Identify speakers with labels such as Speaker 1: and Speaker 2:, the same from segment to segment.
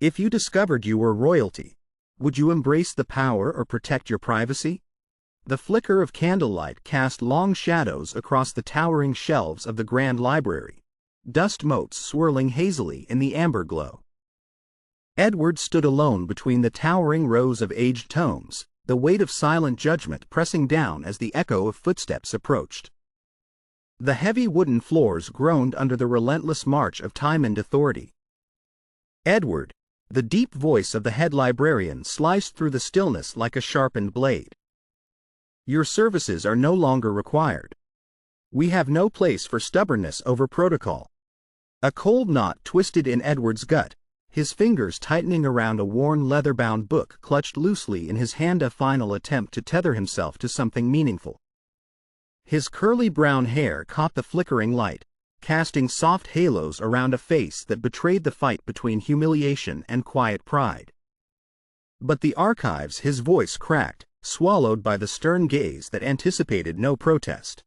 Speaker 1: If you discovered you were royalty, would you embrace the power or protect your privacy? The flicker of candlelight cast long shadows across the towering shelves of the grand library, dust motes swirling hazily in the amber glow. Edward stood alone between the towering rows of aged tomes, the weight of silent judgment pressing down as the echo of footsteps approached. The heavy wooden floors groaned under the relentless march of time and authority. Edward, the deep voice of the head librarian sliced through the stillness like a sharpened blade. Your services are no longer required. We have no place for stubbornness over protocol. A cold knot twisted in Edward's gut, his fingers tightening around a worn leather-bound book clutched loosely in his hand, a final attempt to tether himself to something meaningful. His curly brown hair caught the flickering light, casting soft halos around a face that betrayed the fight between humiliation and quiet pride. But the archives, his voice cracked, swallowed by the stern gaze that anticipated no protest.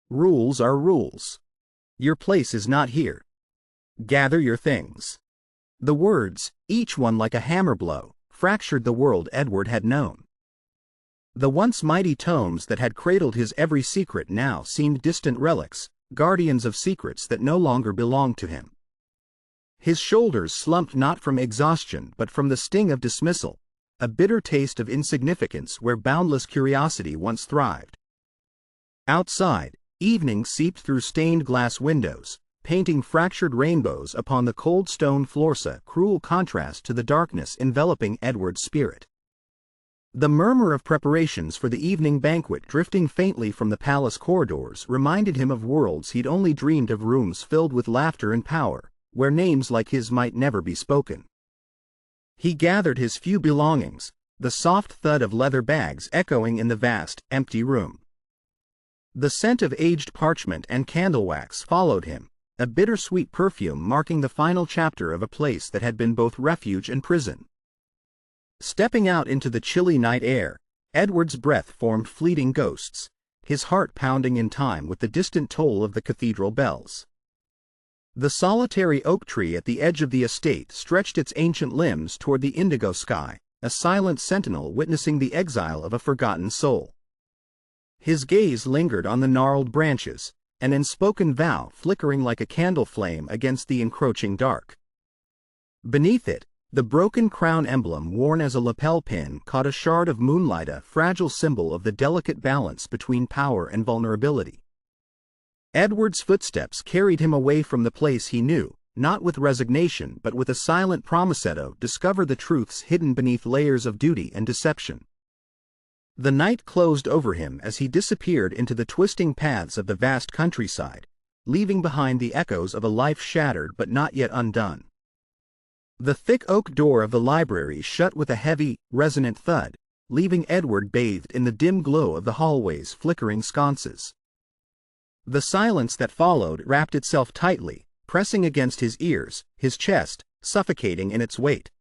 Speaker 1: Rules are rules. Your place is not here. Gather your things. The words, each one like a hammer blow, fractured the world Edward had known. The once mighty tomes that had cradled his every secret now seemed distant relics, guardians of secrets that no longer belonged to him. His shoulders slumped not from exhaustion but from the sting of dismissal, a bitter taste of insignificance where boundless curiosity once thrived. Outside, evening seeped through stained glass windows, painting fractured rainbows upon the cold stone floors, a cruel contrast to the darkness enveloping Edward's spirit. The murmur of preparations for the evening banquet drifting faintly from the palace corridors reminded him of worlds he'd only dreamed of, rooms filled with laughter and power, where names like his might never be spoken. He gathered his few belongings, the soft thud of leather bags echoing in the vast, empty room. The scent of aged parchment and candle wax followed him, a bittersweet perfume marking the final chapter of a place that had been both refuge and prison. Stepping out into the chilly night air, Edward's breath formed fleeting ghosts, his heart pounding in time with the distant toll of the cathedral bells. The solitary oak tree at the edge of the estate stretched its ancient limbs toward the indigo sky, a silent sentinel witnessing the exile of a forgotten soul. His gaze lingered on the gnarled branches, an unspoken vow flickering like a candle flame against the encroaching dark. Beneath it, the broken crown emblem worn as a lapel pin caught a shard of moonlight, a fragile symbol of the delicate balance between power and vulnerability. Edward's footsteps carried him away from the place he knew, not with resignation but with a silent promise to discover the truths hidden beneath layers of duty and deception. The night closed over him as he disappeared into the twisting paths of the vast countryside, leaving behind the echoes of a life shattered but not yet undone. The thick oak door of the library shut with a heavy, resonant thud, leaving Edward bathed in the dim glow of the hallway's flickering sconces. The silence that followed wrapped itself tightly, pressing against his ears, his chest, suffocating in its weight.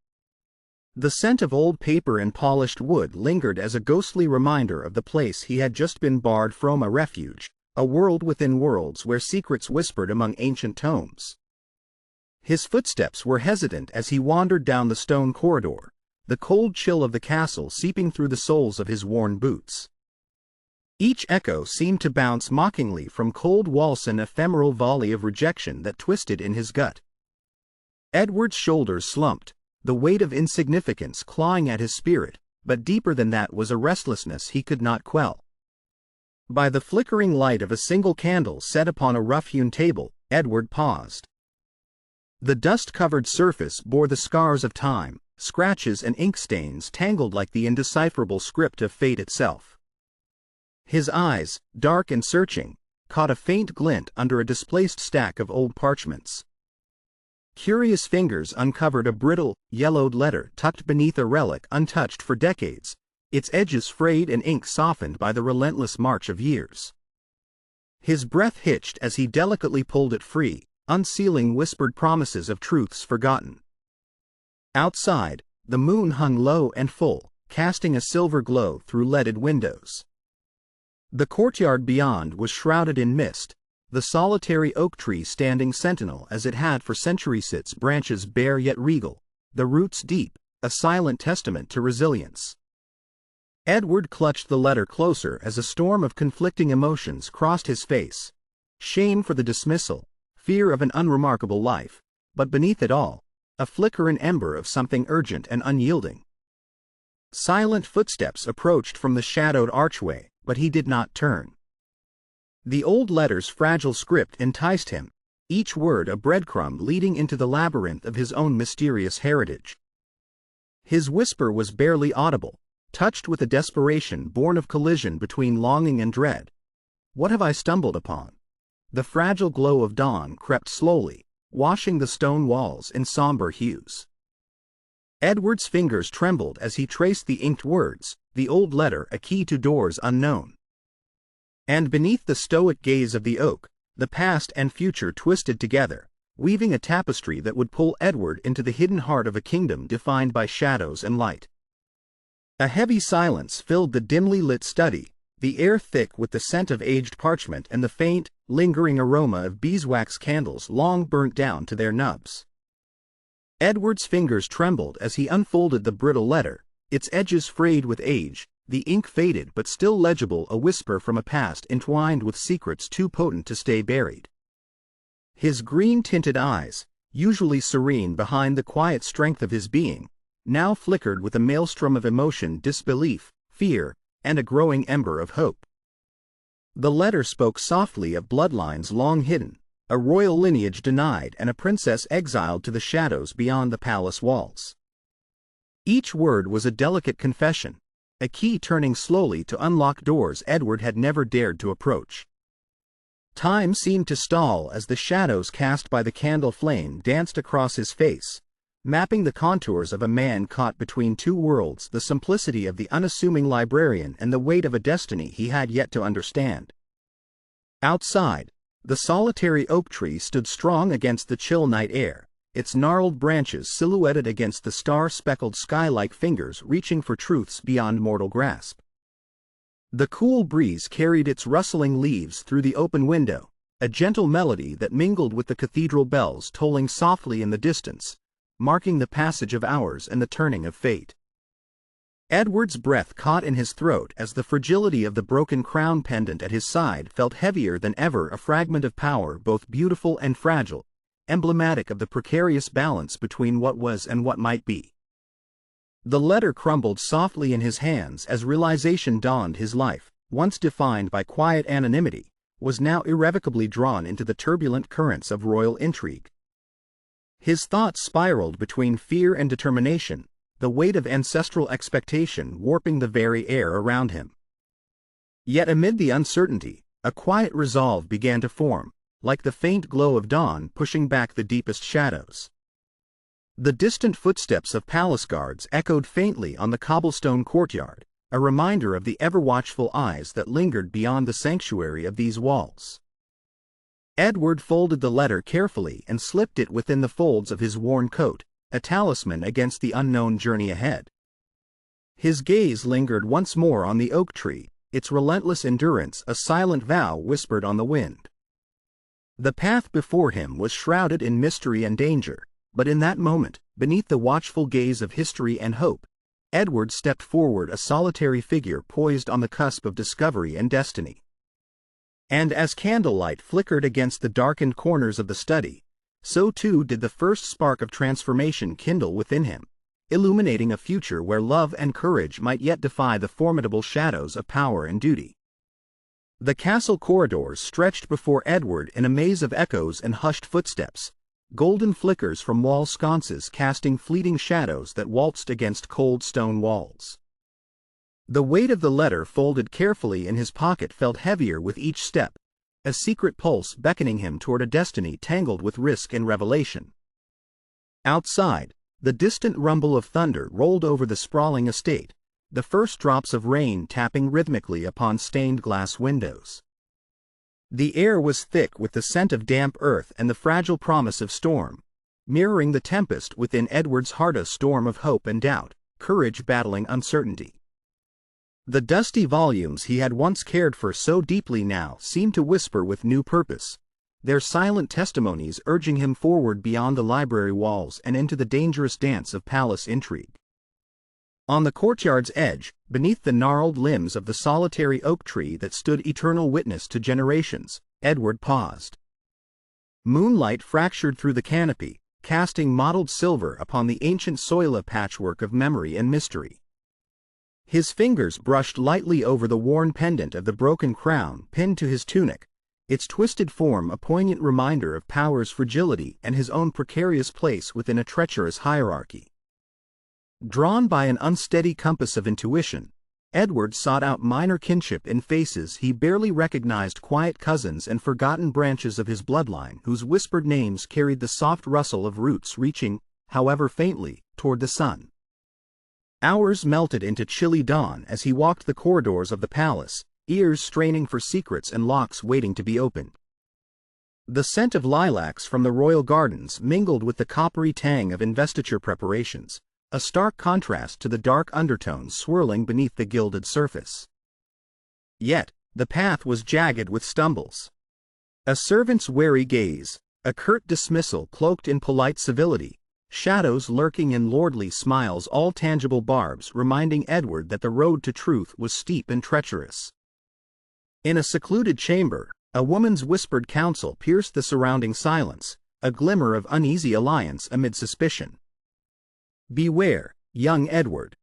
Speaker 1: The scent of old paper and polished wood lingered as a ghostly reminder of the place he had just been barred from, a refuge, a world within worlds where secrets whispered among ancient tomes. His footsteps were hesitant as he wandered down the stone corridor, the cold chill of the castle seeping through the soles of his worn boots. Each echo seemed to bounce mockingly from cold walls, an ephemeral volley of rejection that twisted in his gut. Edward's shoulders slumped, the weight of insignificance clawing at his spirit, but deeper than that was a restlessness he could not quell. By the flickering light of a single candle set upon a rough-hewn table, Edward paused. The dust-covered surface bore the scars of time, scratches and ink stains tangled like the indecipherable script of fate itself. His eyes, dark and searching, caught a faint glint under a displaced stack of old parchments. Curious fingers uncovered a brittle, yellowed letter tucked beneath a relic untouched for decades, its edges frayed and ink softened by the relentless march of years. His breath hitched as he delicately pulled it free, unsealing whispered promises of truths forgotten. Outside, the moon hung low and full, casting a silver glow through leaded windows. The courtyard beyond was shrouded in mist, the solitary oak tree standing sentinel as it had for centuries, its branches bare yet regal, the roots deep, a silent testament to resilience. Edward clutched the letter closer as a storm of conflicting emotions crossed his face. Shame for the dismissal, fear of an unremarkable life, but beneath it all, a flickering ember of something urgent and unyielding. Silent footsteps approached from the shadowed archway, but he did not turn. The old letter's fragile script enticed him, each word a breadcrumb leading into the labyrinth of his own mysterious heritage. His whisper was barely audible, touched with a desperation born of collision between longing and dread. What have I stumbled upon? The fragile glow of dawn crept slowly, washing the stone walls in somber hues. Edward's fingers trembled as he traced the inked words, the old letter a key to doors unknown. And beneath the stoic gaze of the oak, the past and future twisted together, weaving a tapestry that would pull Edward into the hidden heart of a kingdom defined by shadows and light. A heavy silence filled the dimly lit study, the air thick with the scent of aged parchment and the faint, lingering aroma of beeswax candles long burnt down to their nubs. Edward's fingers trembled as he unfolded the brittle letter, its edges frayed with age, the ink faded but still legible, a whisper from a past entwined with secrets too potent to stay buried. His green-tinted eyes, usually serene behind the quiet strength of his being, now flickered with a maelstrom of emotion, disbelief, fear, and a growing ember of hope. The letter spoke softly of bloodlines long hidden, a royal lineage denied, and a princess exiled to the shadows beyond the palace walls. Each word was a delicate confession, a key turning slowly to unlock doors Edward had never dared to approach. Time seemed to stall as the shadows cast by the candle flame danced across his face, mapping the contours of a man caught between two worlds, the simplicity of the unassuming librarian and the weight of a destiny he had yet to understand. Outside, the solitary oak tree stood strong against the chill night air, its gnarled branches silhouetted against the star-speckled sky like fingers reaching for truths beyond mortal grasp. The cool breeze carried its rustling leaves through the open window, a gentle melody that mingled with the cathedral bells tolling softly in the distance, marking the passage of hours and the turning of fate. Edward's breath caught in his throat as the fragility of the broken crown pendant at his side felt heavier than ever, a fragment of power both beautiful and fragile, emblematic of the precarious balance between what was and what might be. The letter crumbled softly in his hands as realization dawned. His life, once defined by quiet anonymity, was now irrevocably drawn into the turbulent currents of royal intrigue. His thoughts spiraled between fear and determination, the weight of ancestral expectation warping the very air around him. Yet amid the uncertainty, a quiet resolve began to form, like the faint glow of dawn pushing back the deepest shadows. The distant footsteps of palace guards echoed faintly on the cobblestone courtyard, a reminder of the ever-watchful eyes that lingered beyond the sanctuary of these walls. Edward folded the letter carefully and slipped it within the folds of his worn coat, a talisman against the unknown journey ahead. His gaze lingered once more on the oak tree, its relentless endurance a silent vow whispered on the wind. The path before him was shrouded in mystery and danger, but in that moment, beneath the watchful gaze of history and hope, Edward stepped forward, a solitary figure poised on the cusp of discovery and destiny. And as candlelight flickered against the darkened corners of the study, so too did the first spark of transformation kindle within him, illuminating a future where love and courage might yet defy the formidable shadows of power and duty. The castle corridors stretched before Edward in a maze of echoes and hushed footsteps, golden flickers from wall sconces casting fleeting shadows that waltzed against cold stone walls. The weight of the letter folded carefully in his pocket felt heavier with each step, a secret pulse beckoning him toward a destiny tangled with risk and revelation. Outside, the distant rumble of thunder rolled over the sprawling estate, the first drops of rain tapping rhythmically upon stained glass windows. The air was thick with the scent of damp earth and the fragile promise of storm, mirroring the tempest within Edward's heart, a storm of hope and doubt, courage battling uncertainty. The dusty volumes he had once cared for so deeply now seemed to whisper with new purpose, their silent testimonies urging him forward beyond the library walls and into the dangerous dance of palace intrigue. On the courtyard's edge, beneath the gnarled limbs of the solitary oak tree that stood eternal witness to generations, Edward paused. Moonlight fractured through the canopy, casting mottled silver upon the ancient soila patchwork of memory and mystery. His fingers brushed lightly over the worn pendant of the broken crown pinned to his tunic, its twisted form a poignant reminder of power's fragility and his own precarious place within a treacherous hierarchy. Drawn by an unsteady compass of intuition, Edward sought out minor kinship in faces he barely recognized, quiet cousins and forgotten branches of his bloodline whose whispered names carried the soft rustle of roots reaching, however faintly, toward the sun. Hours melted into chilly dawn as he walked the corridors of the palace, ears straining for secrets and locks waiting to be opened. The scent of lilacs from the royal gardens mingled with the coppery tang of investiture preparations, a stark contrast to the dark undertones swirling beneath the gilded surface. Yet, the path was jagged with stumbles. A servant's wary gaze, a curt dismissal cloaked in polite civility, shadows lurking in lordly smiles, all tangible barbs reminding Edward that the road to truth was steep and treacherous. In a secluded chamber, a woman's whispered counsel pierced the surrounding silence, a glimmer of uneasy alliance amid suspicion. "Beware, young Edward.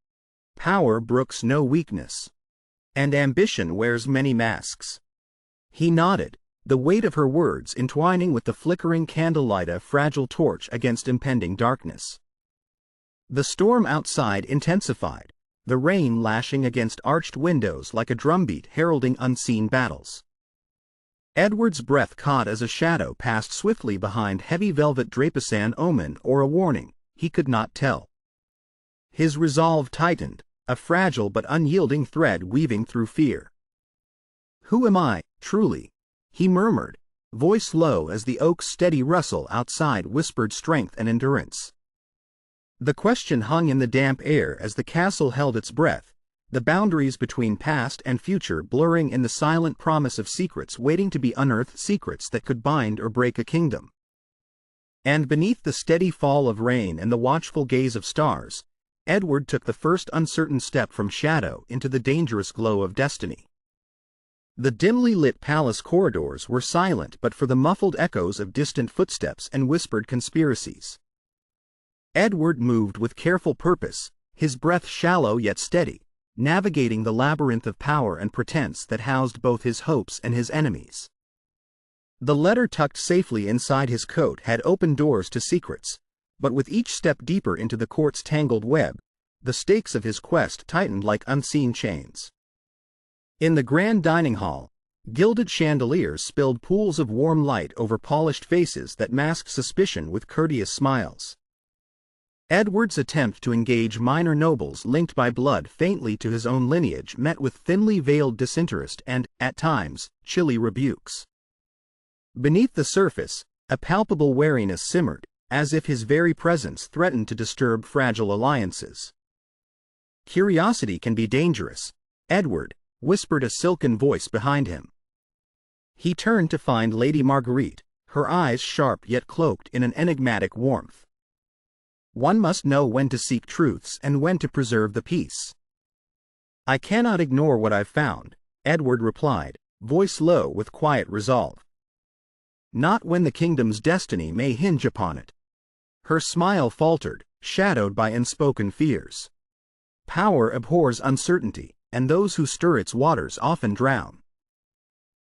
Speaker 1: Power brooks no weakness. And ambition wears many masks." He nodded, the weight of her words entwining with the flickering candlelight, a fragile torch against impending darkness. The storm outside intensified, the rain lashing against arched windows like a drumbeat heralding unseen battles. Edward's breath caught as a shadow passed swiftly behind heavy velvet draperies, an omen or a warning, he could not tell. His resolve tightened, a fragile but unyielding thread weaving through fear. "Who am I, truly?" he murmured, voice low as the oak's steady rustle outside whispered strength and endurance. The question hung in the damp air as the castle held its breath, the boundaries between past and future blurring in the silent promise of secrets waiting to be unearthed, secrets that could bind or break a kingdom. And beneath the steady fall of rain and the watchful gaze of stars, Edward took the first uncertain step from shadow into the dangerous glow of destiny. The dimly lit palace corridors were silent but for the muffled echoes of distant footsteps and whispered conspiracies. Edward moved with careful purpose, his breath shallow yet steady, navigating the labyrinth of power and pretense that housed both his hopes and his enemies. The letter tucked safely inside his coat had opened doors to secrets, but with each step deeper into the court's tangled web, the stakes of his quest tightened like unseen chains. In the grand dining hall, gilded chandeliers spilled pools of warm light over polished faces that masked suspicion with courteous smiles. Edward's attempt to engage minor nobles linked by blood faintly to his own lineage met with thinly veiled disinterest and, at times, chilly rebukes. Beneath the surface, a palpable wariness simmered, as if his very presence threatened to disturb fragile alliances. "Curiosity can be dangerous, Edward," whispered a silken voice behind him. He turned to find Lady Marguerite, her eyes sharp yet cloaked in an enigmatic warmth. "One must know when to seek truths and when to preserve the peace." "I cannot ignore what I've found," Edward replied, voice low with quiet resolve. "Not when the kingdom's destiny may hinge upon it." Her smile faltered, shadowed by unspoken fears. "Power abhors uncertainty, and those who stir its waters often drown."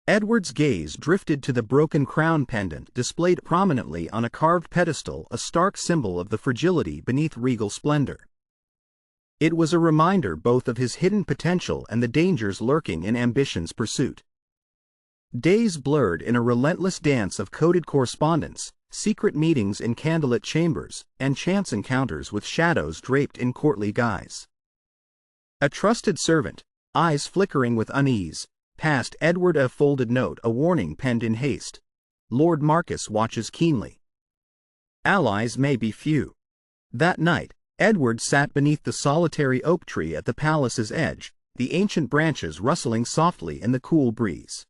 Speaker 1: Edward's gaze drifted to the broken crown pendant displayed prominently on a carved pedestal, a stark symbol of the fragility beneath regal splendor. It was a reminder both of his hidden potential and the dangers lurking in ambition's pursuit. Days blurred in a relentless dance of coded correspondence, secret meetings in candlelit chambers, and chance encounters with shadows draped in courtly guise. A trusted servant, eyes flickering with unease, passed Edward a folded note, a warning penned in haste. "Lord Marcus watches keenly. Allies may be few." That night, Edward sat beneath the solitary oak tree at the palace's edge, the ancient branches rustling softly in the cool breeze.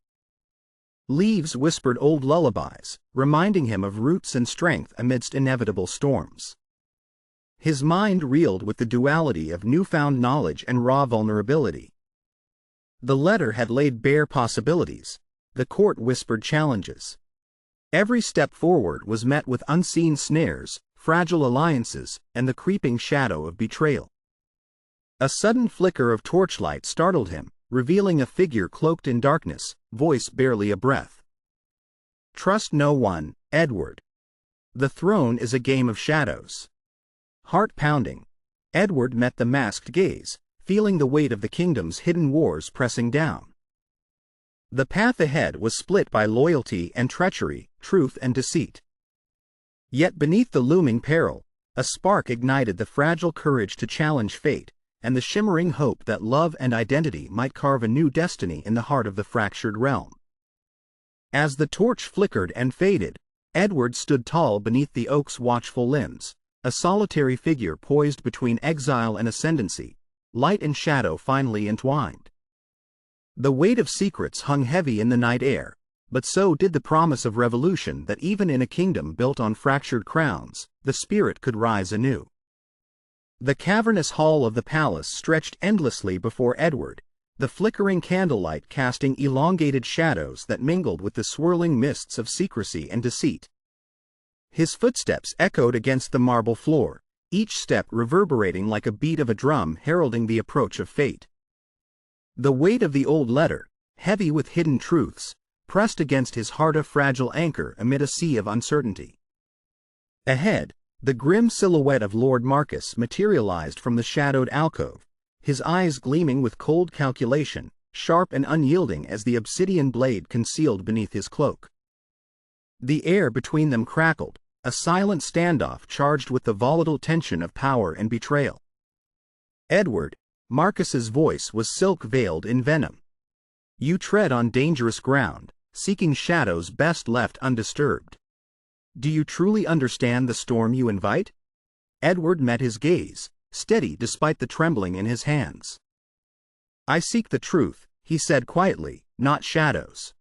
Speaker 1: Leaves whispered old lullabies, reminding him of roots and strength amidst inevitable storms. His mind reeled with the duality of newfound knowledge and raw vulnerability. The letter had laid bare possibilities, the court whispered challenges. Every step forward was met with unseen snares, fragile alliances, and the creeping shadow of betrayal. A sudden flicker of torchlight startled him, revealing a figure cloaked in darkness, voice barely a breath. "Trust no one, Edward. The throne is a game of shadows." Heart pounding, Edward met the masked gaze, feeling the weight of the kingdom's hidden wars pressing down. The path ahead was split by loyalty and treachery, truth and deceit. Yet beneath the looming peril, a spark ignited the fragile courage to challenge fate, and the shimmering hope that love and identity might carve a new destiny in the heart of the fractured realm. As the torch flickered and faded, Edward stood tall beneath the oak's watchful limbs, a solitary figure poised between exile and ascendancy, light and shadow finely entwined. The weight of secrets hung heavy in the night air, but so did the promise of revolution that even in a kingdom built on fractured crowns, the spirit could rise anew. The cavernous hall of the palace stretched endlessly before Edward, the flickering candlelight casting elongated shadows that mingled with the swirling mists of secrecy and deceit. His footsteps echoed against the marble floor, each step reverberating like a beat of a drum heralding the approach of fate. The weight of the old letter, heavy with hidden truths, pressed against his heart a fragile anchor amid a sea of uncertainty. Ahead, the grim silhouette of Lord Marcus materialized from the shadowed alcove, his eyes gleaming with cold calculation, sharp and unyielding as the obsidian blade concealed beneath his cloak. The air between them crackled, a silent standoff charged with the volatile tension of power and betrayal. "Edward," Marcus's voice was silk-veiled in venom. "You tread on dangerous ground, seeking shadows best left undisturbed. Do you truly understand the storm you invite?" Edward met his gaze, steady despite the trembling in his hands. "I seek the truth," he said quietly, "not shadows."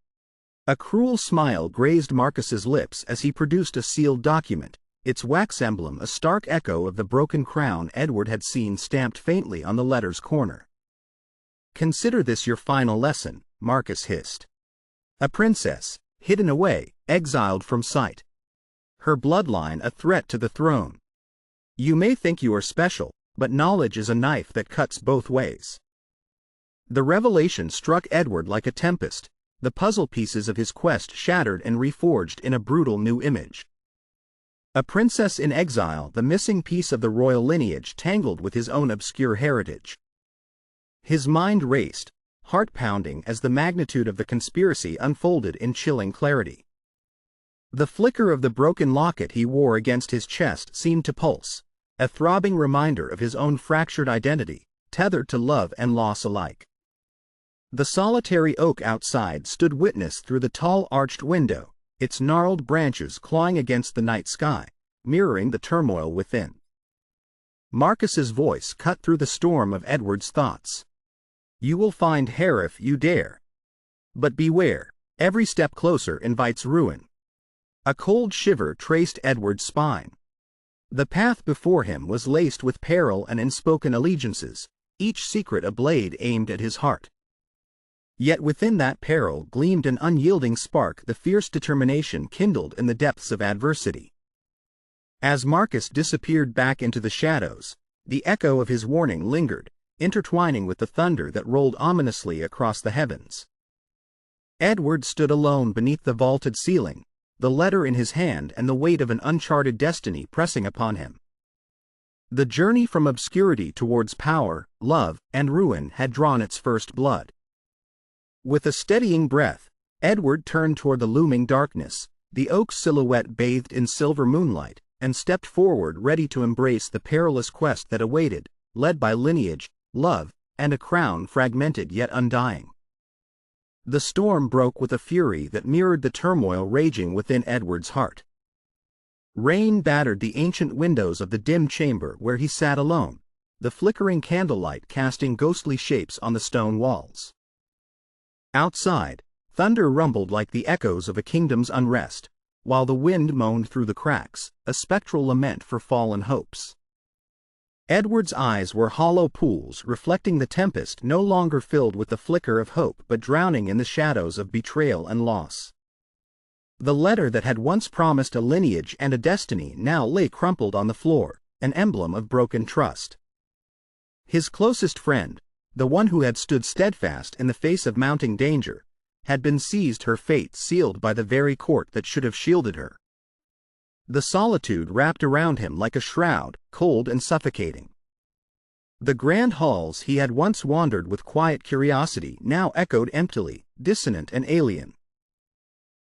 Speaker 1: A cruel smile grazed Marcus's lips as he produced a sealed document, its wax emblem a stark echo of the broken crown Edward had seen stamped faintly on the letter's corner. "Consider this your final lesson," Marcus hissed. "A princess, hidden away, exiled from sight. Her bloodline a threat to the throne. You may think you are special, but knowledge is a knife that cuts both ways." The revelation struck Edward like a tempest, the puzzle pieces of his quest shattered and reforged in a brutal new image. A princess in exile, the missing piece of the royal lineage tangled with his own obscure heritage. His mind raced, heart pounding as the magnitude of the conspiracy unfolded in chilling clarity. The flicker of the broken locket he wore against his chest seemed to pulse, a throbbing reminder of his own fractured identity, tethered to love and loss alike. The solitary oak outside stood witness through the tall arched window, its gnarled branches clawing against the night sky, mirroring the turmoil within. Marcus's voice cut through the storm of Edward's thoughts. "You will find her if you dare. But beware, every step closer invites ruin." A cold shiver traced Edward's spine. The path before him was laced with peril and unspoken allegiances, each secret a blade aimed at his heart. Yet within that peril gleamed an unyielding spark, the fierce determination kindled in the depths of adversity. As Marcus disappeared back into the shadows, the echo of his warning lingered, intertwining with the thunder that rolled ominously across the heavens. Edward stood alone beneath the vaulted ceiling, the letter in his hand and the weight of an uncharted destiny pressing upon him. The journey from obscurity towards power, love, and ruin had drawn its first blood. With a steadying breath, Edward turned toward the looming darkness, the oak's silhouette bathed in silver moonlight, and stepped forward ready to embrace the perilous quest that awaited, led by lineage, love, and a crown fragmented yet undying. The storm broke with a fury that mirrored the turmoil raging within Edward's heart. Rain battered the ancient windows of the dim chamber where he sat alone, the flickering candlelight casting ghostly shapes on the stone walls. Outside, Thunder rumbled like the echoes of a kingdom's unrest, while the wind moaned through the cracks, a spectral lament for fallen hopes. Edward's eyes were hollow pools reflecting the tempest, no longer filled with the flicker of hope but drowning in the shadows of betrayal and loss. The letter that had once promised a lineage and a destiny now lay crumpled on the floor, an emblem of broken trust. His closest friend, the one who had stood steadfast in the face of mounting danger, had been seized, her fate sealed by the very court that should have shielded her. The solitude wrapped around him like a shroud, cold and suffocating. The grand halls he had once wandered with quiet curiosity now echoed emptily, dissonant and alien.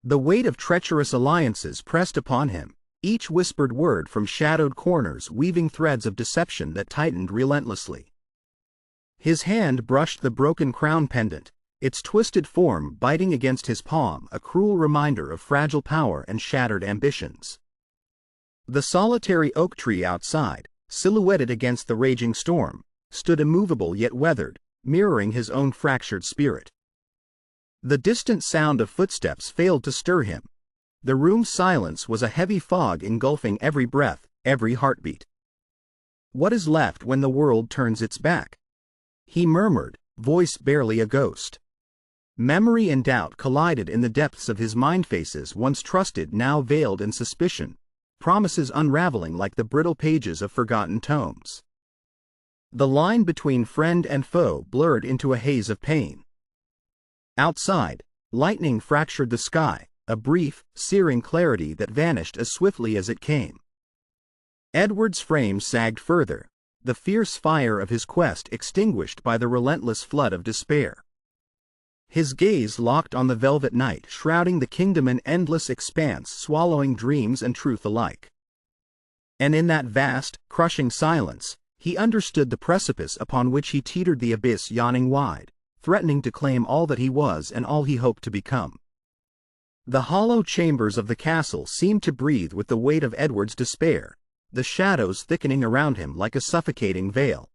Speaker 1: The weight of treacherous alliances pressed upon him, each whispered word from shadowed corners weaving threads of deception that tightened relentlessly. His hand brushed the broken crown pendant, its twisted form biting against his palm, a cruel reminder of fragile power and shattered ambitions. The solitary oak tree outside, silhouetted against the raging storm, stood immovable yet weathered, mirroring his own fractured spirit. The distant sound of footsteps failed to stir him. The room's silence was a heavy fog engulfing every breath, every heartbeat. "What is left when the world turns its back?" he murmured, voice barely a ghost. Memory and doubt collided in the depths of his mind, faces once trusted now veiled in suspicion, promises unraveling like the brittle pages of forgotten tomes. The line between friend and foe blurred into a haze of pain. Outside, lightning fractured the sky, a brief, searing clarity that vanished as swiftly as it came. Edward's frame sagged further, the fierce fire of his quest extinguished by the relentless flood of despair. His gaze locked on the velvet night shrouding the kingdom, an endless expanse swallowing dreams and truth alike. And in that vast, crushing silence, he understood the precipice upon which he teetered, the abyss yawning wide, threatening to claim all that he was and all he hoped to become. The hollow chambers of the castle seemed to breathe with the weight of Edward's despair, the shadows thickening around him like a suffocating veil.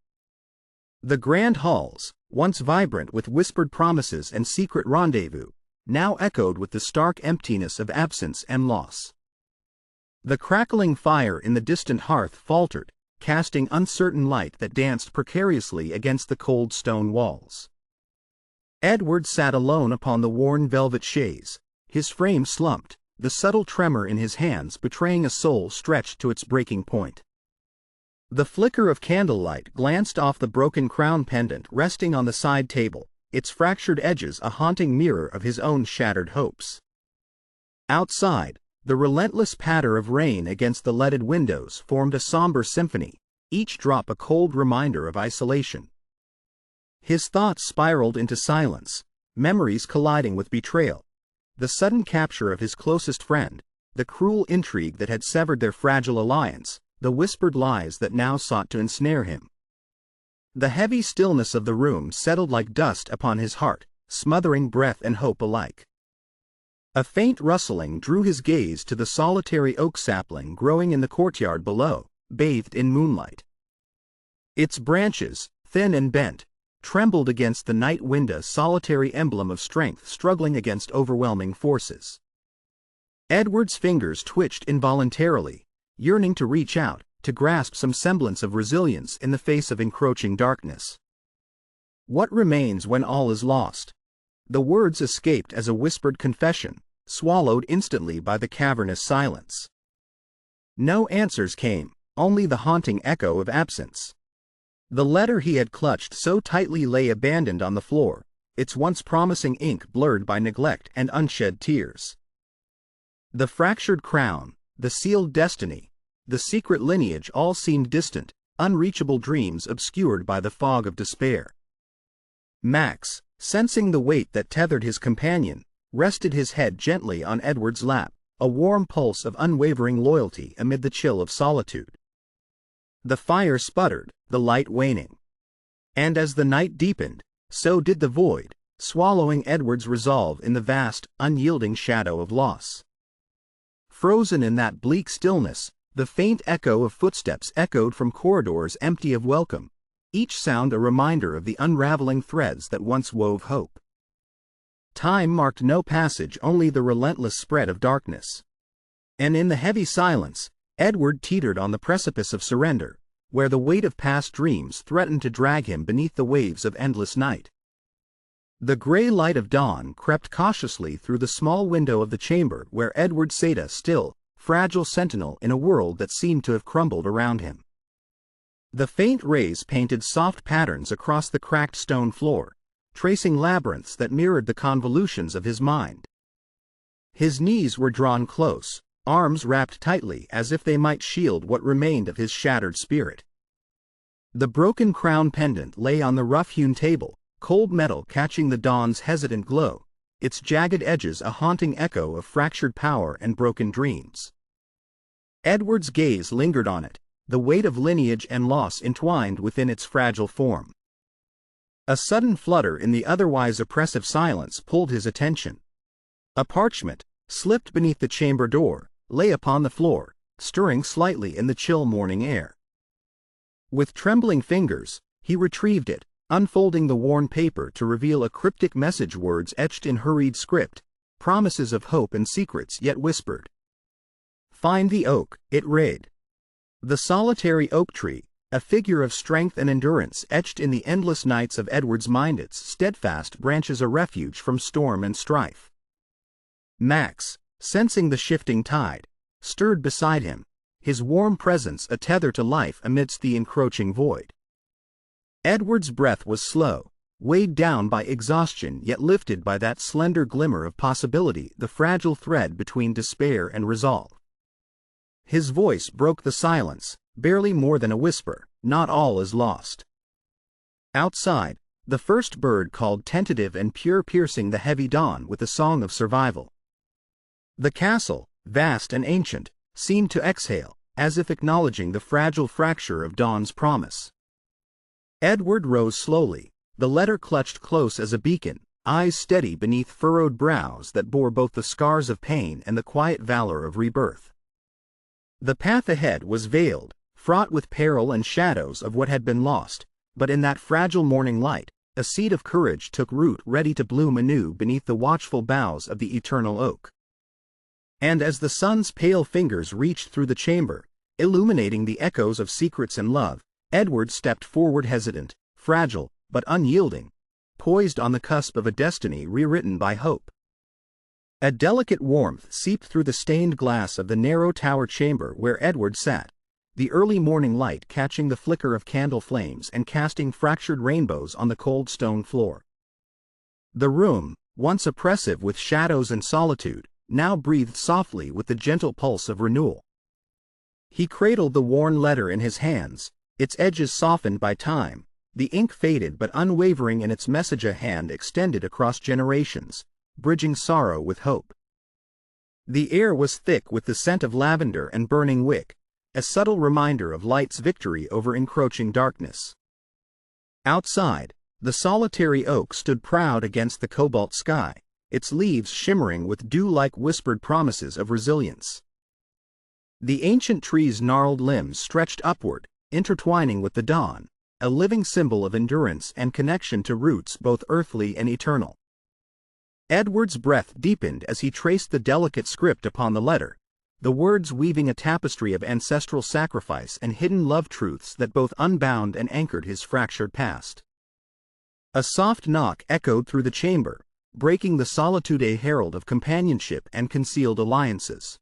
Speaker 1: The grand halls, once vibrant with whispered promises and secret rendezvous, now echoed with the stark emptiness of absence and loss. The crackling fire in the distant hearth faltered, casting uncertain light that danced precariously against the cold stone walls. Edward sat alone upon the worn velvet chaise, his frame slumped, the subtle tremor in his hands betraying a soul stretched to its breaking point. The flicker of candlelight glanced off the broken crown pendant resting on the side table, its fractured edges a haunting mirror of his own shattered hopes. Outside, the relentless patter of rain against the leaded windows formed a somber symphony, each drop a cold reminder of isolation. His thoughts spiraled into silence, memories colliding with betrayal. The sudden capture of his closest friend, the cruel intrigue that had severed their fragile alliance, the whispered lies that now sought to ensnare him. The heavy stillness of the room settled like dust upon his heart, smothering breath and hope alike. A faint rustling drew his gaze to the solitary oak sapling growing in the courtyard below, bathed in moonlight. Its branches, thin and bent, trembled against the night wind, a solitary emblem of strength struggling against overwhelming forces. Edward's fingers twitched involuntarily, yearning to reach out, to grasp some semblance of resilience in the face of encroaching darkness. "What remains when all is lost?" The words escaped as a whispered confession, swallowed instantly by the cavernous silence. No answers came, only the haunting echo of absence. The letter he had clutched so tightly lay abandoned on the floor, its once promising ink blurred by neglect and unshed tears. The fractured crown, the sealed destiny, the secret lineage all seemed distant, unreachable dreams obscured by the fog of despair. Max, sensing the weight that tethered his companion, rested his head gently on Edward's lap, a warm pulse of unwavering loyalty amid the chill of solitude. The fire sputtered, the light waning. And as the night deepened, so did the void, swallowing Edward's resolve in the vast, unyielding shadow of loss. Frozen in that bleak stillness, the faint echo of footsteps echoed from corridors empty of welcome, each sound a reminder of the unraveling threads that once wove hope. Time marked no passage, only the relentless spread of darkness. And in the heavy silence, Edward teetered on the precipice of surrender, where the weight of past dreams threatened to drag him beneath the waves of endless night. The gray light of dawn crept cautiously through the small window of the chamber where Edward sat, a still, fragile sentinel in a world that seemed to have crumbled around him. The faint rays painted soft patterns across the cracked stone floor, tracing labyrinths that mirrored the convolutions of his mind. His knees were drawn close, arms wrapped tightly as if they might shield what remained of his shattered spirit. The broken crown pendant lay on the rough-hewn table, cold metal catching the dawn's hesitant glow, its jagged edges a haunting echo of fractured power and broken dreams. Edward's gaze lingered on it, the weight of lineage and loss entwined within its fragile form. A sudden flutter in the otherwise oppressive silence pulled his attention. A parchment, slipped beneath the chamber door, lay upon the floor, stirring slightly in the chill morning air. With trembling fingers, he retrieved it, unfolding the worn paper to reveal a cryptic message, words etched in hurried script, promises of hope and secrets yet whispered. "Find the oak," it read. The solitary oak tree, a figure of strength and endurance etched in the endless nights of Edward's mind, its steadfast branches a refuge from storm and strife. Max, sensing the shifting tide, stirred beside him, his warm presence a tether to life amidst the encroaching void. Edward's breath was slow, weighed down by exhaustion yet lifted by that slender glimmer of possibility, the fragile thread between despair and resolve. His voice broke the silence, barely more than a whisper, "Not all is lost." Outside, the first bird called, tentative and pure, piercing the heavy dawn with a song of survival. The castle, vast and ancient, seemed to exhale, as if acknowledging the fragile fracture of dawn's promise. Edward rose slowly, the letter clutched close as a beacon, eyes steady beneath furrowed brows that bore both the scars of pain and the quiet valor of rebirth. The path ahead was veiled, fraught with peril and shadows of what had been lost, but in that fragile morning light, a seed of courage took root, ready to bloom anew beneath the watchful boughs of the eternal oak. And as the sun's pale fingers reached through the chamber, illuminating the echoes of secrets and love, Edward stepped forward, hesitant, fragile, but unyielding, poised on the cusp of a destiny rewritten by hope. A delicate warmth seeped through the stained glass of the narrow tower chamber where Edward sat, the early morning light catching the flicker of candle flames and casting fractured rainbows on the cold stone floor. The room, once oppressive with shadows and solitude, now breathed softly with the gentle pulse of renewal. He cradled the worn letter in his hands, its edges softened by time, the ink faded but unwavering in its message, a hand extended across generations, bridging sorrow with hope. The air was thick with the scent of lavender and burning wick, a subtle reminder of light's victory over encroaching darkness. Outside, the solitary oak stood proud against the cobalt sky, its leaves shimmering with dew-like whispered promises of resilience. The ancient tree's gnarled limbs stretched upward, intertwining with the dawn, a living symbol of endurance and connection to roots both earthly and eternal. Edward's breath deepened as he traced the delicate script upon the letter, the words weaving a tapestry of ancestral sacrifice and hidden love truths that both unbound and anchored his fractured past. A soft knock echoed through the chamber, breaking the solitude, a herald of companionship and concealed alliances.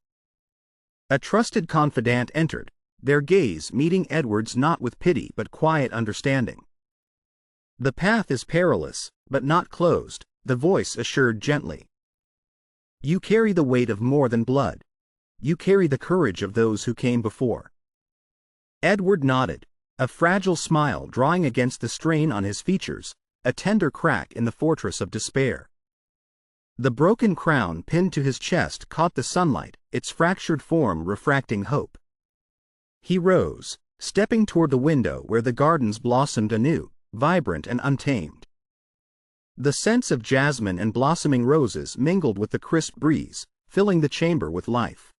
Speaker 1: A trusted confidant entered, their gaze meeting Edward's not with pity but quiet understanding. "The path is perilous, but not closed," the voice assured gently. "You carry the weight of more than blood. You carry the courage of those who came before." Edward nodded, a fragile smile drawing against the strain on his features, a tender crack in the fortress of despair. The broken crown pinned to his chest caught the sunlight, its fractured form refracting hope. He rose, stepping toward the window where the gardens blossomed anew, vibrant and untamed. The scents of jasmine and blossoming roses mingled with the crisp breeze, filling the chamber with life.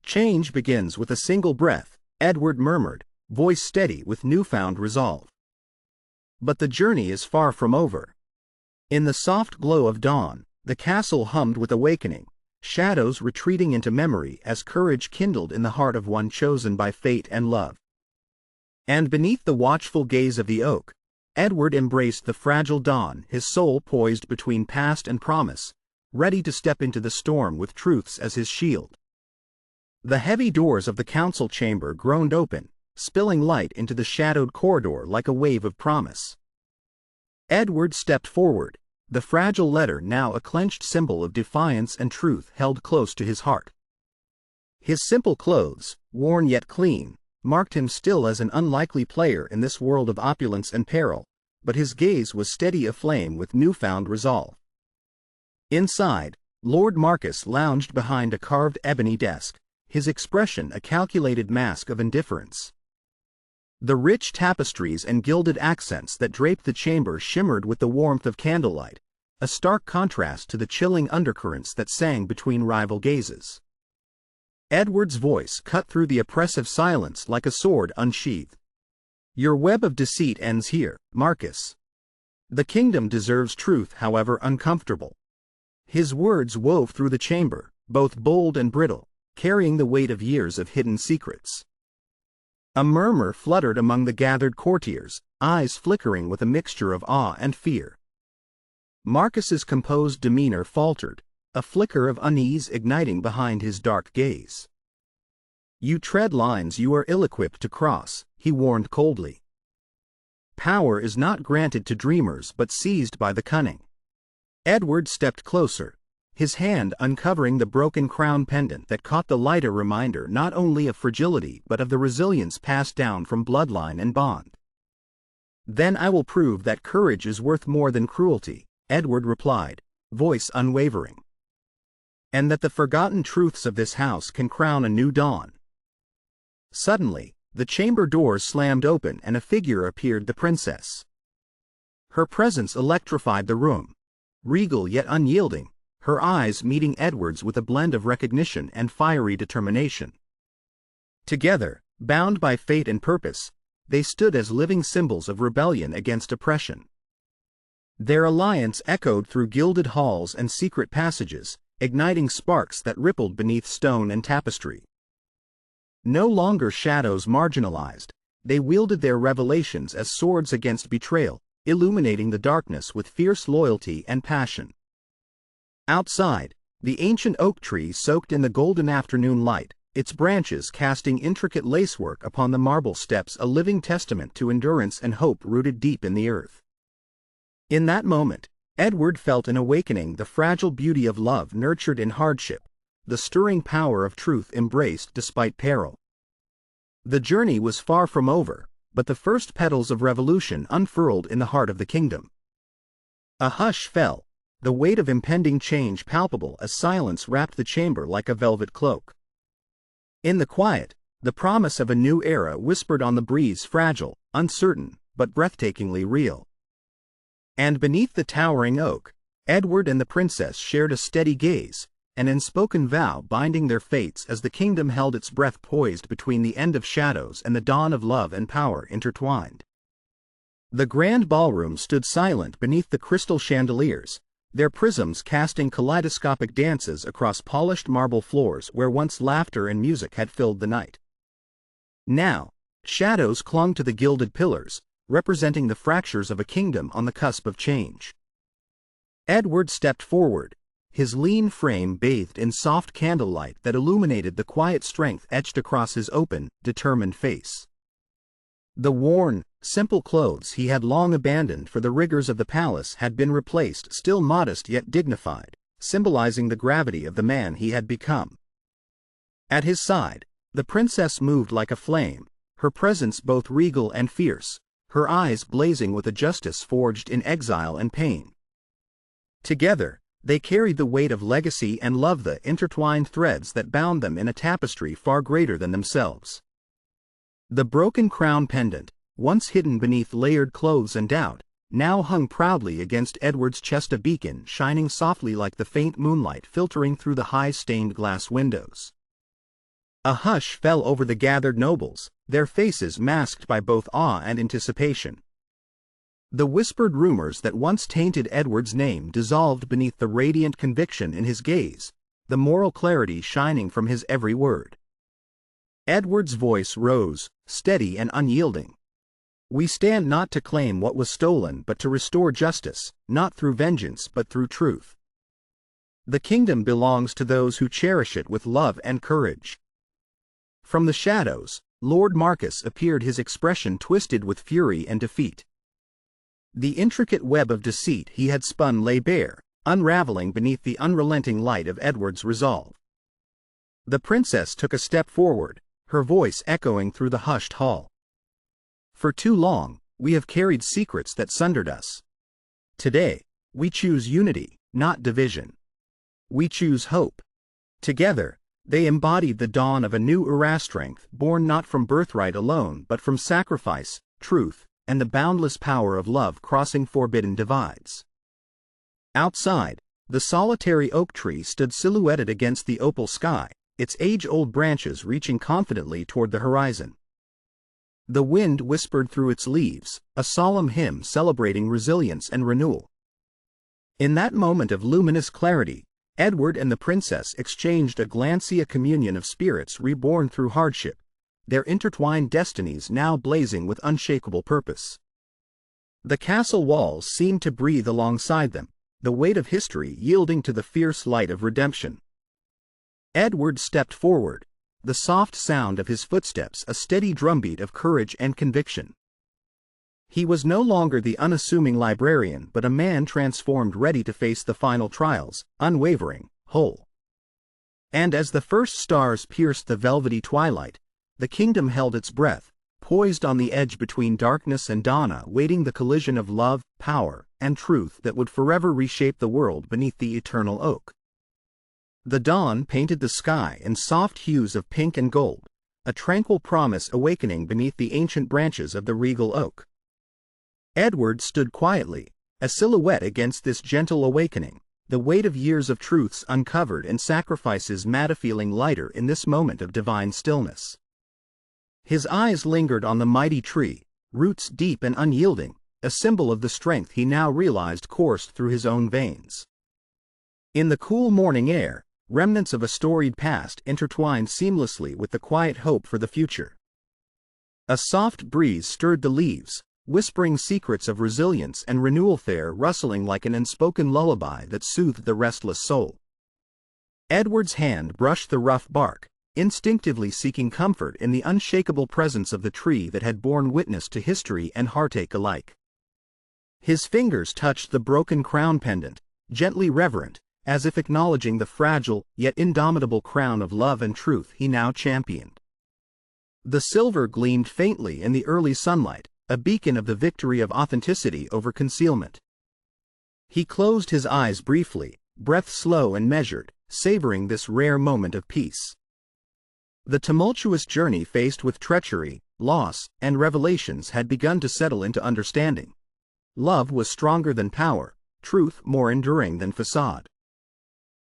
Speaker 1: "Change begins with a single breath," Edward murmured, voice steady with newfound resolve. "But the journey is far from over." In the soft glow of dawn, the castle hummed with awakening, shadows retreating into memory as courage kindled in the heart of one chosen by fate and love. And beneath the watchful gaze of the oak, Edward embraced the fragile dawn, his soul poised between past and promise, ready to step into the storm with truths as his shield. The heavy doors of the council chamber groaned open, spilling light into the shadowed corridor like a wave of promise. Edward stepped forward, the fragile letter now a clenched symbol of defiance and truth held close to his heart. His simple clothes, worn yet clean, marked him still as an unlikely player in this world of opulence and peril, but his gaze was steady aflame with newfound resolve. Inside, Lord Marcus lounged behind a carved ebony desk, his expression a calculated mask of indifference. The rich tapestries and gilded accents that draped the chamber shimmered with the warmth of candlelight, a stark contrast to the chilling undercurrents that sang between rival gazes. Edward's voice cut through the oppressive silence like a sword unsheathed. "Your web of deceit ends here, Marcus. The kingdom deserves truth, however uncomfortable." His words wove through the chamber, both bold and brittle, carrying the weight of years of hidden secrets. A murmur fluttered among the gathered courtiers, eyes flickering with a mixture of awe and fear. Marcus's composed demeanor faltered, a flicker of unease igniting behind his dark gaze. "You tread lines you are ill-equipped to cross," he warned coldly. "Power is not granted to dreamers but seized by the cunning." Edward stepped closer, his hand uncovering the broken crown pendant that caught the light, a reminder not only of fragility but of the resilience passed down from bloodline and bond. "Then I will prove that courage is worth more than cruelty," Edward replied, voice unwavering. "And that the forgotten truths of this house can crown a new dawn." Suddenly, the chamber doors slammed open and a figure appeared, the princess. Her presence electrified the room. Regal yet unyielding, her eyes meeting Edward's with a blend of recognition and fiery determination. Together, bound by fate and purpose, they stood as living symbols of rebellion against oppression. Their alliance echoed through gilded halls and secret passages, igniting sparks that rippled beneath stone and tapestry. No longer shadows marginalized, they wielded their revelations as swords against betrayal, illuminating the darkness with fierce loyalty and passion. Outside, the ancient oak tree soaked in the golden afternoon light, its branches casting intricate lacework upon the marble steps, a living testament to endurance and hope rooted deep in the earth. In that moment, Edward felt an awakening, the fragile beauty of love nurtured in hardship, the stirring power of truth embraced despite peril. The journey was far from over, but the first petals of revolution unfurled in the heart of the kingdom. A hush fell, the weight of impending change palpable as silence wrapped the chamber like a velvet cloak. In the quiet, the promise of a new era whispered on the breeze, fragile, uncertain, but breathtakingly real. And beneath the towering oak, Edward and the princess shared a steady gaze, an unspoken vow binding their fates as the kingdom held its breath, poised between the end of shadows and the dawn of love and power intertwined. The grand ballroom stood silent beneath the crystal chandeliers, their prisms casting kaleidoscopic dances across polished marble floors where once laughter and music had filled the night. Now, shadows clung to the gilded pillars, representing the fractures of a kingdom on the cusp of change. Edward stepped forward, his lean frame bathed in soft candlelight that illuminated the quiet strength etched across his open, determined face. The worn, simple clothes he had long abandoned for the rigors of the palace had been replaced, still modest yet dignified, symbolizing the gravity of the man he had become. At his side, the princess moved like a flame, her presence both regal and fierce, her eyes blazing with a justice forged in exile and pain. Together, they carried the weight of legacy and love, the intertwined threads that bound them in a tapestry far greater than themselves. The broken crown pendant, once hidden beneath layered clothes and doubt, now hung proudly against Edward's chest, a beacon shining softly like the faint moonlight filtering through the high stained glass windows. A hush fell over the gathered nobles, their faces masked by both awe and anticipation. The whispered rumors that once tainted Edward's name dissolved beneath the radiant conviction in his gaze, the moral clarity shining from his every word. Edward's voice rose, steady and unyielding. "We stand not to claim what was stolen but to restore justice, not through vengeance but through truth. The kingdom belongs to those who cherish it with love and courage." From the shadows, Lord Marcus appeared, his expression twisted with fury and defeat. The intricate web of deceit he had spun lay bare, unraveling beneath the unrelenting light of Edward's resolve. The princess took a step forward, her voice echoing through the hushed hall. "For too long, we have carried secrets that sundered us. Today, we choose unity, not division. We choose hope." Together, they embodied the dawn of a new era, strength born not from birthright alone but from sacrifice, truth, and the boundless power of love crossing forbidden divides. Outside, the solitary oak tree stood silhouetted against the opal sky, its age-old branches reaching confidently toward the horizon. The wind whispered through its leaves, a solemn hymn celebrating resilience and renewal. In that moment of luminous clarity, Edward and the princess exchanged a glance, a communion of spirits reborn through hardship, their intertwined destinies now blazing with unshakable purpose. The castle walls seemed to breathe alongside them, the weight of history yielding to the fierce light of redemption. Edward stepped forward, the soft sound of his footsteps a steady drumbeat of courage and conviction. He was no longer the unassuming librarian but a man transformed, ready to face the final trials, unwavering, whole. And as the first stars pierced the velvety twilight, the kingdom held its breath, poised on the edge between darkness and dawn, awaiting the collision of love, power, and truth that would forever reshape the world beneath the eternal oak. The dawn painted the sky in soft hues of pink and gold, a tranquil promise awakening beneath the ancient branches of the regal oak. Edward stood quietly, a silhouette against this gentle awakening, the weight of years of truths uncovered and sacrifices feeling lighter in this moment of divine stillness. His eyes lingered on the mighty tree, roots deep and unyielding, a symbol of the strength he now realized coursed through his own veins. In the cool morning air, remnants of a storied past intertwined seamlessly with the quiet hope for the future. A soft breeze stirred the leaves, whispering secrets of resilience and renewal, there rustling like an unspoken lullaby that soothed the restless soul. Edward's hand brushed the rough bark, instinctively seeking comfort in the unshakable presence of the tree that had borne witness to history and heartache alike. His fingers touched the broken crown pendant, gently reverent, as if acknowledging the fragile yet indomitable crown of love and truth he now championed. The silver gleamed faintly in the early sunlight, a beacon of the victory of authenticity over concealment. He closed his eyes briefly, breath slow and measured, savoring this rare moment of peace. The tumultuous journey faced with treachery, loss, and revelations had begun to settle into understanding. Love was stronger than power, truth more enduring than facade.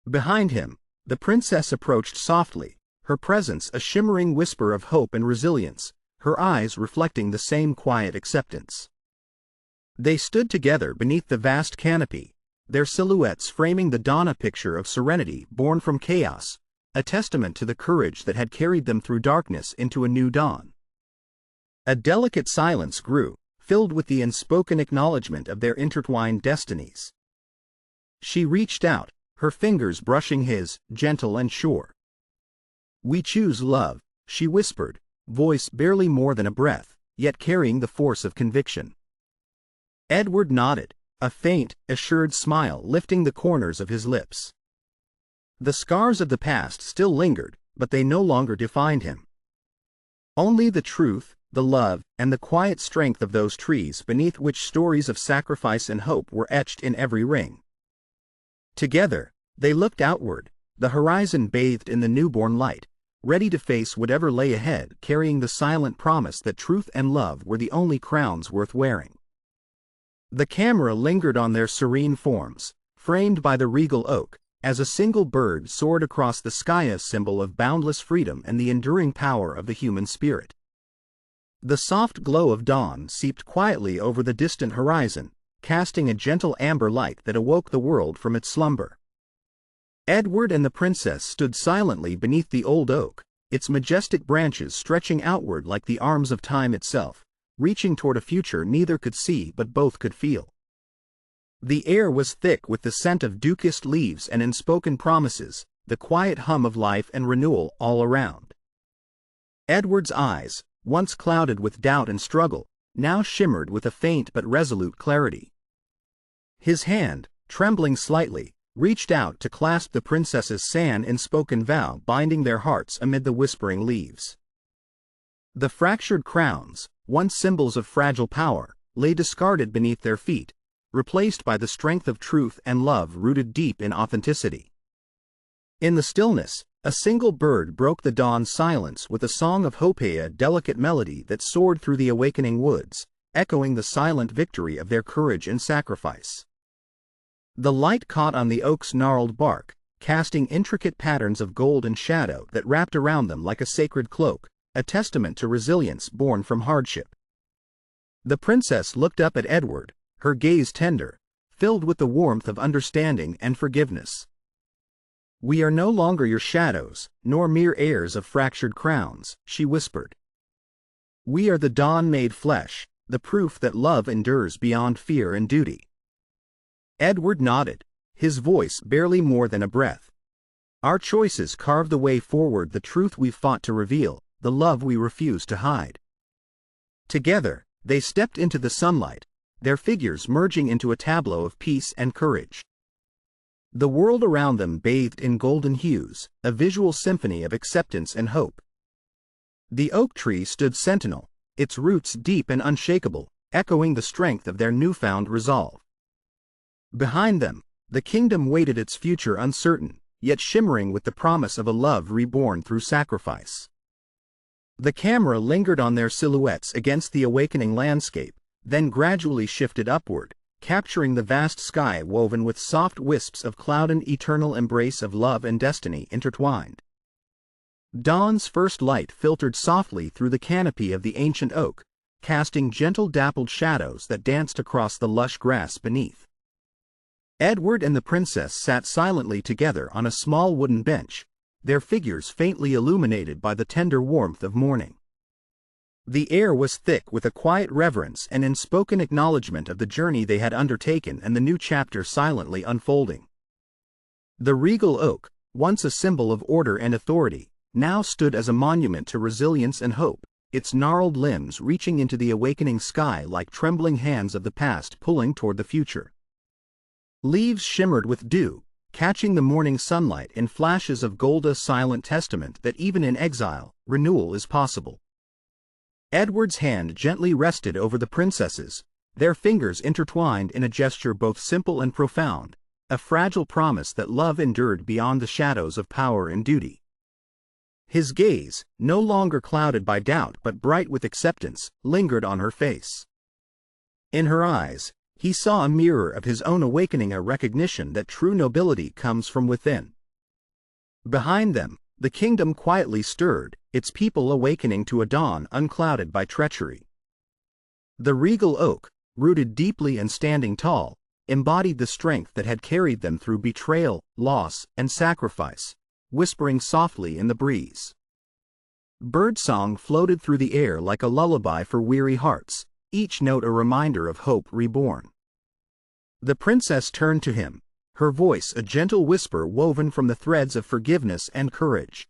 Speaker 1: Behind him, the princess approached softly, her presence a shimmering whisper of hope and resilience, her eyes reflecting the same quiet acceptance. They stood together beneath the vast canopy, their silhouettes framing the dawn, picture of serenity born from chaos, a testament to the courage that had carried them through darkness into a new dawn. A delicate silence grew, filled with the unspoken acknowledgement of their intertwined destinies. She reached out, her fingers brushing his, gentle and sure. "We choose love," she whispered, voice barely more than a breath, yet carrying the force of conviction. Edward nodded, a faint, assured smile lifting the corners of his lips. The scars of the past still lingered, but they no longer defined him. Only the truth, the love, and the quiet strength of those trees beneath which stories of sacrifice and hope were etched in every ring. Together, they looked outward, the horizon bathed in the newborn light, ready to face whatever lay ahead, carrying the silent promise that truth and love were the only crowns worth wearing. The camera lingered on their serene forms, framed by the regal oak, as a single bird soared across the sky, a symbol of boundless freedom and the enduring power of the human spirit. The soft glow of dawn seeped quietly over the distant horizon, casting a gentle amber light that awoke the world from its slumber. Edward and the princess stood silently beneath the old oak, its majestic branches stretching outward like the arms of time itself, reaching toward a future neither could see but both could feel. The air was thick with the scent of dew-kissed leaves and unspoken promises, the quiet hum of life and renewal all around. Edward's eyes, once clouded with doubt and struggle, now shimmered with a faint but resolute clarity. His hand, trembling slightly, reached out to clasp the princess's unspoken vow binding their hearts amid the whispering leaves. The fractured crowns, once symbols of fragile power, lay discarded beneath their feet, replaced by the strength of truth and love rooted deep in authenticity. In the stillness, a single bird broke the dawn's silence with a song of hope, a delicate melody that soared through the awakening woods, echoing the silent victory of their courage and sacrifice. The light caught on the oak's gnarled bark, casting intricate patterns of gold and shadow that wrapped around them like a sacred cloak, a testament to resilience born from hardship. The princess looked up at Edward, her gaze tender, filled with the warmth of understanding and forgiveness. "We are no longer your shadows, nor mere heirs of fractured crowns," she whispered. "We are the dawn made flesh, the proof that love endures beyond fear and duty." Edward nodded, his voice barely more than a breath. "Our choices carve the way forward, the truth we've fought to reveal, the love we refuse to hide." Together, they stepped into the sunlight, their figures merging into a tableau of peace and courage. The world around them bathed in golden hues, a visual symphony of acceptance and hope. The oak tree stood sentinel, its roots deep and unshakable, echoing the strength of their newfound resolve. Behind them, the kingdom waited, its future uncertain, yet shimmering with the promise of a love reborn through sacrifice. The camera lingered on their silhouettes against the awakening landscape, then gradually shifted upward, capturing the vast sky woven with soft wisps of cloud, an eternal embrace of love and destiny intertwined. Dawn's first light filtered softly through the canopy of the ancient oak, casting gentle dappled shadows that danced across the lush grass beneath. Edward and the princess sat silently together on a small wooden bench, their figures faintly illuminated by the tender warmth of morning. The air was thick with a quiet reverence and unspoken acknowledgement of the journey they had undertaken and the new chapter silently unfolding. The regal oak, once a symbol of order and authority, now stood as a monument to resilience and hope, its gnarled limbs reaching into the awakening sky like trembling hands of the past pulling toward the future. Leaves shimmered with dew, catching the morning sunlight in flashes of gold, a silent testament that even in exile, renewal is possible. Edward's hand gently rested over the princess's, their fingers intertwined in a gesture both simple and profound, a fragile promise that love endured beyond the shadows of power and duty. His gaze, no longer clouded by doubt but bright with acceptance, lingered on her face. In her eyes, he saw a mirror of his own awakening, a recognition that true nobility comes from within. Behind them, the kingdom quietly stirred, its people awakening to a dawn unclouded by treachery. The regal oak, rooted deeply and standing tall, embodied the strength that had carried them through betrayal, loss, and sacrifice, whispering softly in the breeze. Birdsong floated through the air like a lullaby for weary hearts, each note a reminder of hope reborn. The princess turned to him, her voice a gentle whisper woven from the threads of forgiveness and courage.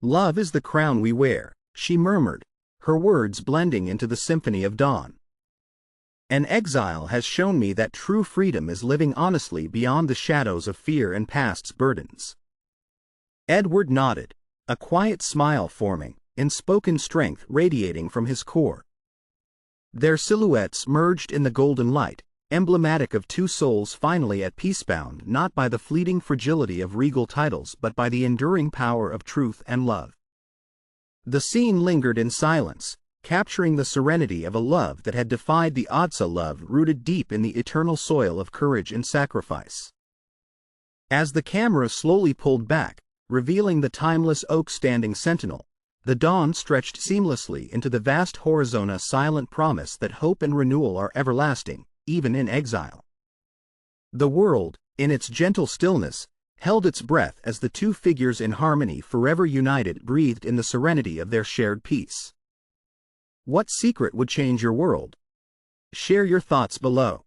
Speaker 1: "Love is the crown we wear," she murmured, her words blending into the symphony of dawn. "An exile has shown me that true freedom is living honestly beyond the shadows of fear and past's burdens." Edward nodded, a quiet smile forming, unspoken strength radiating from his core. Their silhouettes merged in the golden light, emblematic of two souls finally at peace, bound not by the fleeting fragility of regal titles but by the enduring power of truth and love. The scene lingered in silence, capturing the serenity of a love that had defied the odds, a love rooted deep in the eternal soil of courage and sacrifice. As the camera slowly pulled back, revealing the timeless oak standing sentinel, The dawn stretched seamlessly into the vast horizon, a silent promise that hope and renewal are everlasting, even in exile. The world, in its gentle stillness, held its breath as the two figures in harmony, forever united, breathed in the serenity of their shared peace. What secret would change your world? Share your thoughts below.